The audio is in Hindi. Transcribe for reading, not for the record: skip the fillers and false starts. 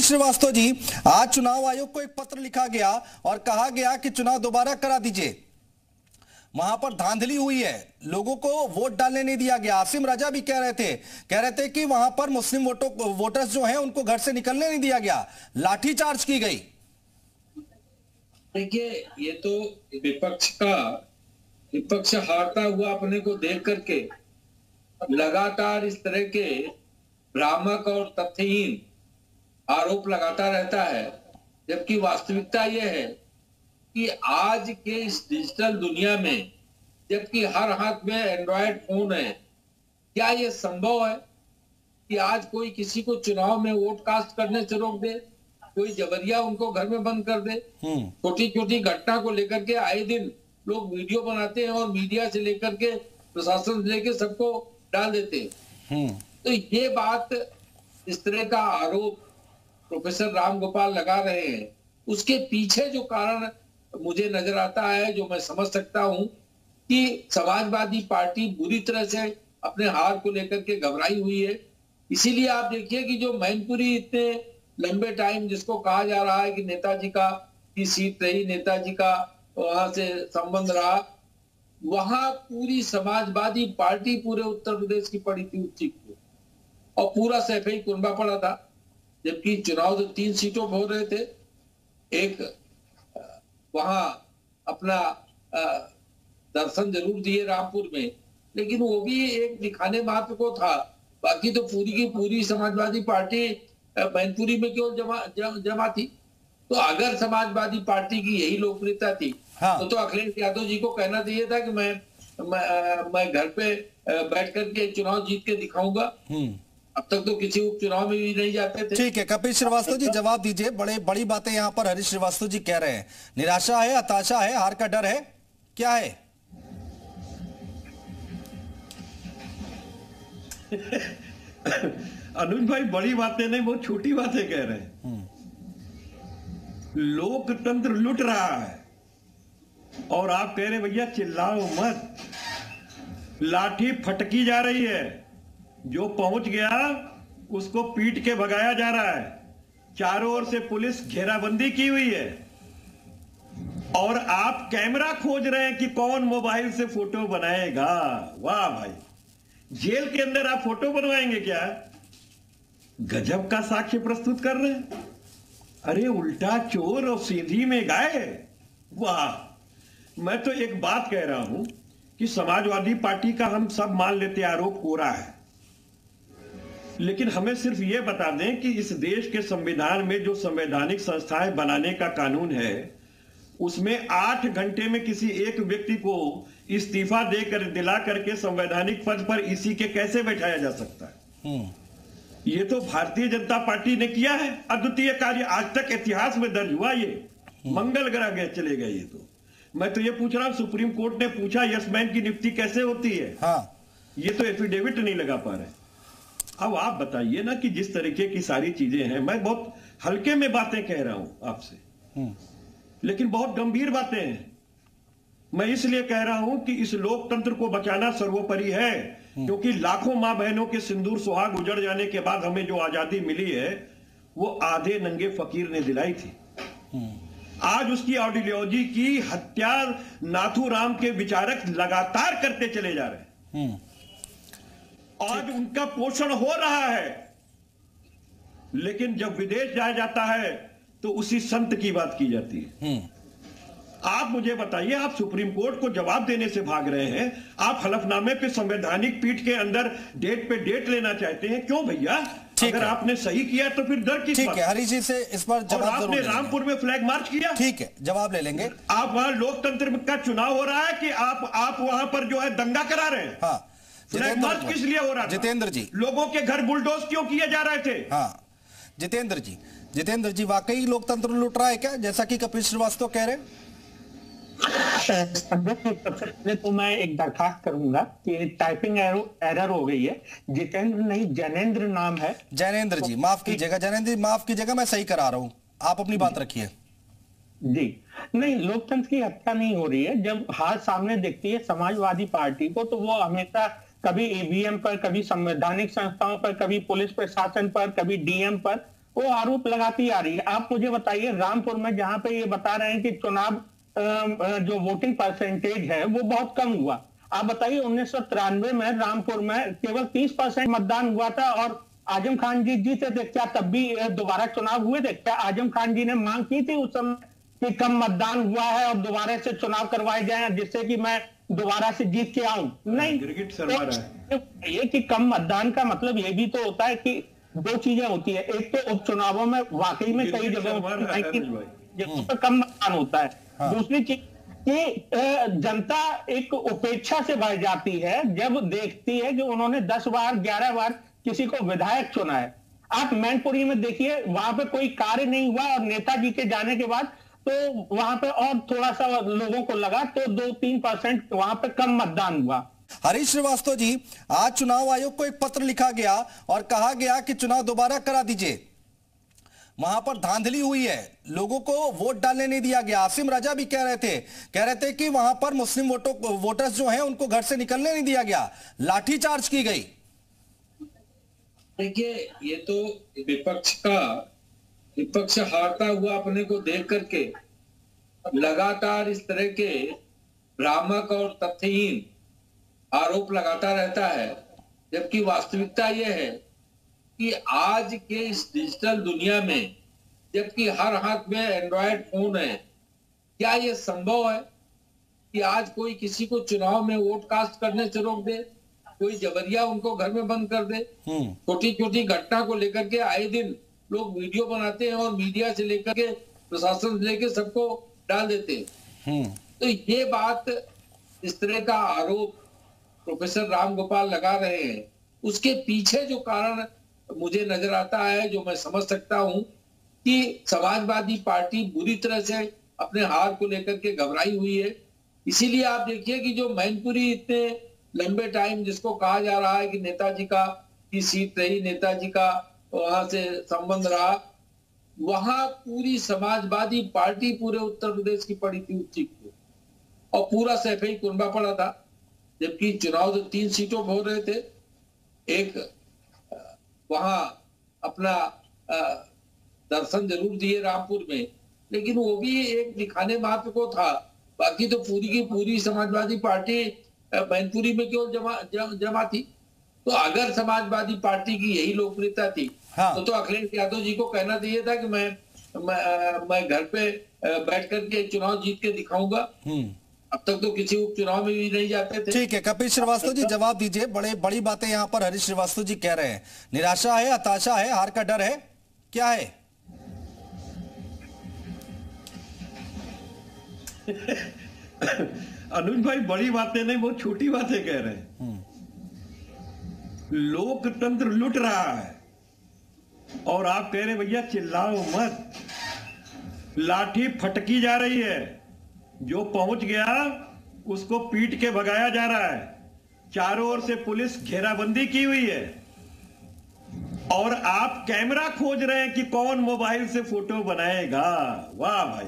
श्रीवास्तव जी, आज चुनाव आयोग को एक पत्र लिखा गया और कहा गया कि चुनाव दोबारा करा दीजिए। वहां पर धांधली हुई है, लोगों को वोट डालने नहीं दिया गया। आसिम रजा भी कह रहे थे कि वहां पर मुस्लिम वोटर्स जो हैं उनको घर से निकलने नहीं दिया गया, लाठीचार्ज की गई। देखिए, ये तो विपक्ष हारता हुआ अपने को देख करके लगातार इस तरह के भ्रामक और तथ्यहीन आरोप लगाता रहता है, जबकि वास्तविकता यह है कि आज के इस डिजिटल दुनिया में, जबकि हर हाथ में एंड्रॉयड फोन है, क्या यह संभव है कि आज कोई किसी को चुनाव में वोट कास्ट करने से रोक दे, कोई जबरिया उनको घर में बंद कर दे। छोटी छोटी घटना को लेकर के आए दिन लोग वीडियो बनाते हैं और मीडिया से लेकर के प्रशासन से लेकर सबको डाल देते हैं। तो ये बात, इस तरह का आरोप प्रोफेसर राम गोपाल लगा रहे हैं, उसके पीछे जो कारण मुझे नजर आता है, जो मैं समझ सकता हूं, कि समाजवादी पार्टी बुरी तरह से अपने हार को लेकर के घबराई हुई है। इसीलिए आप देखिए कि जो मैनपुरी इतने लंबे टाइम, जिसको कहा जा रहा है कि नेताजी का की सीट रही, नेताजी का वहां से संबंध रहा, वहां पूरी समाजवादी पार्टी पूरे उत्तर प्रदेश की पड़ी थी उस सीट को, और पूरा सैफई कुनबा पड़ा था। जबकि चुनाव तो 3 सीटों पर हो रहे थे, एक वहां अपना दर्शन जरूर दिए रामपुर में, लेकिन वो भी एक दिखाने मात्र को था। बाकी तो पूरी की पूरी समाजवादी पार्टी मैनपुरी में केवल जमा थी। तो अगर समाजवादी पार्टी की यही लोकप्रियता थी, हाँ, तो अखिलेश यादव जी को कहना चाहिए था कि मैं घर पे बैठ करके चुनाव जीत के दिखाऊंगा। अब तक तो किसी उपचुनाव में भी नहीं जाते थे। ठीक है, कपिल श्रीवास्तव जी जवाब दीजिए। बड़ी बातें यहाँ पर हरीश श्रीवास्तव जी कह रहे हैं। निराशा है, हताशा है, हार का डर है, क्या है? अनुज भाई बड़ी बातें नहीं, बहुत छोटी बातें कह रहे हैं। लोकतंत्र लुट रहा है और आप कह रहे भैया चिल्लाओ मत, लाठी फटकी जा रही है, जो पहुंच गया उसको पीट के भगाया जा रहा है। चारों ओर से पुलिस घेराबंदी की हुई है और आप कैमरा खोज रहे हैं कि कौन मोबाइल से फोटो बनाएगा। वाह भाई, जेल के अंदर आप फोटो बनवाएंगे क्या? गजब का साक्ष्य प्रस्तुत कर रहे हैं। अरे उल्टा चोर और सीधी में गाय। वाह, मैं तो एक बात कह रहा हूं कि समाजवादी पार्टी का हम सब मान लेते आरोप कोरा है, लेकिन हमें सिर्फ यह बता दें कि इस देश के संविधान में जो संवैधानिक संस्थाएं बनाने का कानून है, उसमें 8 घंटे में किसी एक व्यक्ति को इस्तीफा देकर दिला करके संवैधानिक पद पर इसी के कैसे बैठाया जा सकता है? ये तो भारतीय जनता पार्टी ने किया है, अद्वितीय कार्य, आज तक इतिहास में दर्ज हुआ। ये मंगल ग्रह गए चले गए। ये तो मैं तो ये पूछ रहा हूं, सुप्रीम कोर्ट ने पूछा यसमैन की नियुक्ति कैसे होती है? हाँ। ये तो एफिडेविट नहीं लगा पा रहे। अब आप बताइए ना कि जिस तरीके की सारी चीजें हैं, मैं बहुत हल्के में बातें कह रहा हूं आपसे, लेकिन बहुत गंभीर बातें हैं। मैं इसलिए कह रहा हूं कि इस लोकतंत्र को बचाना सर्वोपरि है, क्योंकि लाखों मां बहनों के सिंदूर सुहाग उजड़ जाने के बाद हमें जो आजादी मिली है, वो आधे नंगे फकीर ने दिलाई थी। आज उसकी आइडियोलॉजी की हत्या नाथूराम के विचारक लगातार करते चले जा रहे हैं। आज उनका पोषण हो रहा है, लेकिन जब विदेश जाया जाता है तो उसी संत की बात की जाती है। आप मुझे बताइए, आप सुप्रीम कोर्ट को जवाब देने से भाग रहे हैं, आप हलफनामे पे संवैधानिक पीठ के अंदर डेट पे डेट लेना चाहते हैं, क्यों भैया? अगर आपने सही किया तो फिर डर किस बात? ठीक है, हरीश जी से इस पर जवाब जरूर। आपने रामपुर में फ्लैग मार्च किया, ठीक है, जवाब ले लेंगे। आप वहां लोकतंत्र का चुनाव हो रहा है कि आप वहां पर जो है दंगा करा रहे हैं? हाँ। फ्लैग मार्च किस लिए हो रहा था? जितेंद्र जी, लोगों के घर बुलडोज क्यों किए जा रहे थे? हाँ, जितेंद्र जी वाकई लोकतंत्र लूट रहा है क्या, जैसा कि कपिल श्रीवास्तव कह रहे हैं? सबसे पहले तो मैं एक दरखास्त करूंगा कि टाइपिंग एरर हो गई है। जितेंद्र नहीं, जैनेंद्र नाम है। जैनेंद्र जी माफ कीजिएगा, जैनेंद्र जी माफ कीजिएगा, मैं सही करा रहा हूं, आप अपनी बात रखिए। जी नहीं, लोकतंत्र की हत्या नहीं हो रही है। जब हार सामने दिखती है समाजवादी पार्टी को, तो वो हमेशा कभी ईवीएम पर, कभी संवैधानिक संस्थाओं पर, कभी पुलिस प्रशासन पर, कभी डीएम पर वो आरोप लगाती आ रही है। आप मुझे बताइए, रामपुर में जहां पे ये बता रहे हैं कि चुनाव जो वोटिंग परसेंटेज है वो बहुत कम हुआ, आप बताइए 1993 में रामपुर में केवल 30% मतदान हुआ था और आजम खान जी जीते थे। क्या तब भी दोबारा चुनाव हुए थे? क्या आजम खान जी ने मांग की थी उस समय कि कम मतदान हुआ है और दोबारा से चुनाव करवाए जाए जिससे कि मैं दोबारा से जीत के आऊं? नहीं। तो ये कि कम मतदान का मतलब ये भी तो होता है कि दो चीजें होती है, एक तो उपचुनावों में वाकई में कई जगहों पर कम मतदान होता है। हाँ। दूसरी चीज कि जनता एक उपेक्षा से भर जाती है जब देखती है कि उन्होंने 10 बार 11 बार किसी को विधायक चुना है। आप मैनपुरी में देखिए, वहां पे कोई कार्य नहीं हुआ और नेताजी के जाने के बाद तो वहां पे और थोड़ा सा लोगों को लगा तो 2-3% वहां पे कम मतदान हुआ। हरीश श्रीवास्तव जी, आज चुनाव आयोग को एक पत्र लिखा गया और कहा गया कि चुनाव दोबारा करा दीजिए। वहां पर धांधली हुई है, लोगों को वोट डालने नहीं दिया गया। आसिम रजा भी कह रहे थे कि वहां पर मुस्लिम वोटर्स जो हैं उनको घर से निकलने नहीं दिया गया, लाठीचार्ज की गई। देखिए, ये तो विपक्ष हारता हुआ अपने को देख करके लगातार इस तरह के भ्रामक और तथ्यहीन आरोप लगाता रहता है, जबकि वास्तविकता यह है कि आज के इस डिजिटल दुनिया में, जबकि हर हाथ में एंड्रॉयड फोन है, क्या यह संभव है कि आज कोई किसी को चुनाव में वोट कास्ट करने से रोक दे, कोई जबरिया उनको घर में बंद कर दे? छोटी छोटी घटना को लेकर के आए दिन लोग वीडियो बनाते हैं और मीडिया से लेकर के प्रशासन से लेकर सबको डाल देते हैं। तो ये बात, इस तरह का आरोप प्रोफेसर राम गोपाल लगा रहे हैं, उसके पीछे जो कारण मुझे नजर आता है, जो मैं समझ सकता हूं, कि समाजवादी पार्टी बुरी तरह से अपने हार को लेकर के घबराई हुई है। इसीलिए आप देखिए कि जो मैनपुरी इतने लंबे टाइम जिसको कहा जा रहा है कि नेताजी का की सीट रही, नेताजी का वहां से संबंध रहा, वहां पूरी समाजवादी पार्टी पूरे उत्तर प्रदेश की पड़ी थी उस सीट को, और पूरा सैफई कुनबा पड़ा था। जबकि चुनाव तो 3 सीटों में हो रहे थे, एक वहां अपना दर्शन जरूर दिए रामपुर में, लेकिन वो भी एक दिखाने मात्र को था। बाकी तो पूरी की पूरी समाजवादी पार्टी मैनपुरी में केवल जमा थी। तो अगर समाजवादी पार्टी की यही लोकप्रियता थी, हाँ। तो अखिलेश यादव जी को कहना चाहिए था कि मैं घर पे बैठ करके चुनाव जीत के दिखाऊंगा। अब तक तो किसी उपचुनाव में भी नहीं जाते थे। ठीक है, कपिल श्रीवास्तव जी जवाब दीजिए। बड़ी बातें यहाँ पर हरीश श्रीवास्तव जी कह रहे हैं। निराशा है, हताशा है, हार का डर है, क्या है? अनुज भाई, बड़ी बातें नहीं, बहुत छोटी बातें कह रहे हैं। लोकतंत्र लुट रहा है और आप कह रहे भैया चिल्लाओ मत, लाठी फटकी जा रही है, जो पहुंच गया उसको पीट के भगाया जा रहा है। चारों ओर से पुलिस घेराबंदी की हुई है और आप कैमरा खोज रहे हैं कि कौन मोबाइल से फोटो बनाएगा। वाह भाई।